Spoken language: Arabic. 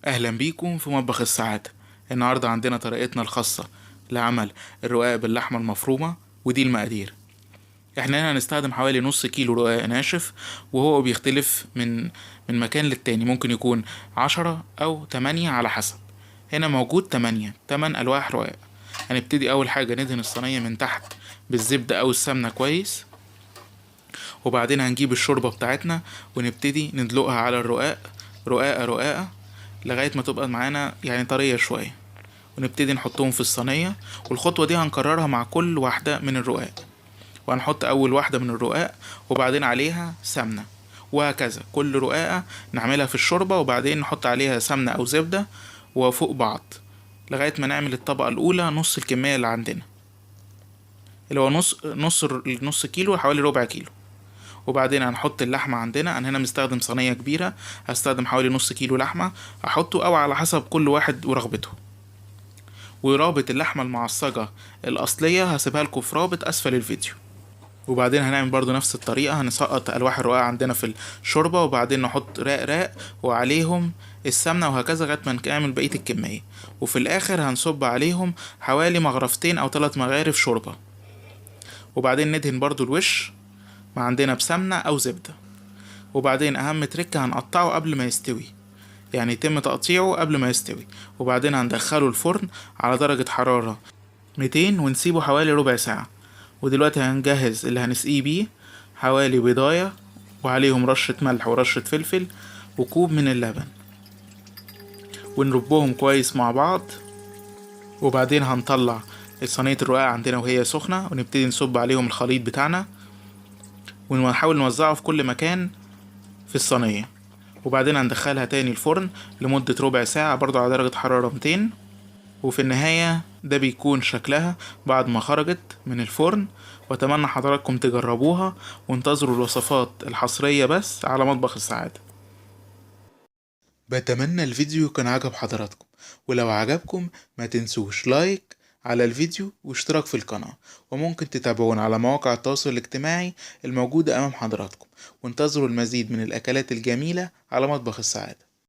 اهلا بيكم في مطبخ السعادة. النهاردة عندنا طريقتنا الخاصة لعمل الرقاق باللحمة المفرومة، ودي المقادير. احنا هنا هنستخدم حوالي نص كيلو رقاق ناشف، وهو بيختلف من مكان للتاني، ممكن يكون 10 او 8 على حسب. هنا موجود 8 الواح رقاق. هنبتدي اول حاجة ندهن الصينية من تحت بالزبدة او السمنة كويس، وبعدين هنجيب الشوربة بتاعتنا ونبتدي ندلقها على الرقاق رقاقة رقاقة لغاية ما تبقى معانا يعني طرية شوية، ونبتدي نحطهم في الصينية. والخطوة دي هنكررها مع كل واحدة من الرقاق، وهنحط أول واحدة من الرقاق وبعدين عليها سمنة، وهكذا كل رقاقة نعملها في الشوربة وبعدين نحط عليها سمنة أو زبدة وفوق بعض لغاية ما نعمل الطبقة الأولى نص الكمية اللي عندنا، اللي هو نص كيلو، حوالي ربع كيلو. وبعدين هنحط اللحمة عندنا. أنا هنا مستخدم صينية كبيرة، هستخدم حوالي نص كيلو لحمة أحطه، أو على حسب كل واحد ورغبته. ورابط اللحمة المعصجة الأصلية هسيبها لكم في رابط أسفل الفيديو. وبعدين هنعمل برضو نفس الطريقة، هنسقط ألواح الرقاق عندنا في الشوربة وبعدين نحط راق وعليهم السمنة، وهكذا لغاية ما نعمل بقية الكمية. وفي الآخر هنصب عليهم حوالي مغرفتين أو 3 مغارف شوربة، وبعدين ندهن برضو الوش ما عندنا بسمنة أو زبدة. وبعدين أهم تركة هنقطعه قبل ما يستوي، يعني يتم تقطيعه قبل ما يستوي. وبعدين هندخله الفرن على درجة حرارة 200 ونسيبه حوالي ربع ساعة. ودلوقتي هنجهز اللي هنسقيه بيه، حوالي بيضاية وعليهم رشة ملح ورشة فلفل وكوب من اللبن، ونربهم كويس مع بعض. وبعدين هنطلع صينية الرقاق عندنا وهي سخنة، ونبتدي نصب عليهم الخليط بتاعنا ونحاول نوزعه في كل مكان في الصينية. وبعدين هندخلها تاني الفرن لمدة ربع ساعة برضو على درجة حرارة 200. وفي النهاية ده بيكون شكلها بعد ما خرجت من الفرن. واتمنى حضراتكم تجربوها، وانتظروا الوصفات الحصرية بس على مطبخ السعادة. بتمنى الفيديو كان عجب حضراتكم، ولو عجبكم ما تنسوش لايك على الفيديو واشتراك في القناة، وممكن تتابعونا على مواقع التواصل الاجتماعي الموجودة أمام حضراتكم. وانتظروا المزيد من الأكلات الجميلة على مطبخ السعادة.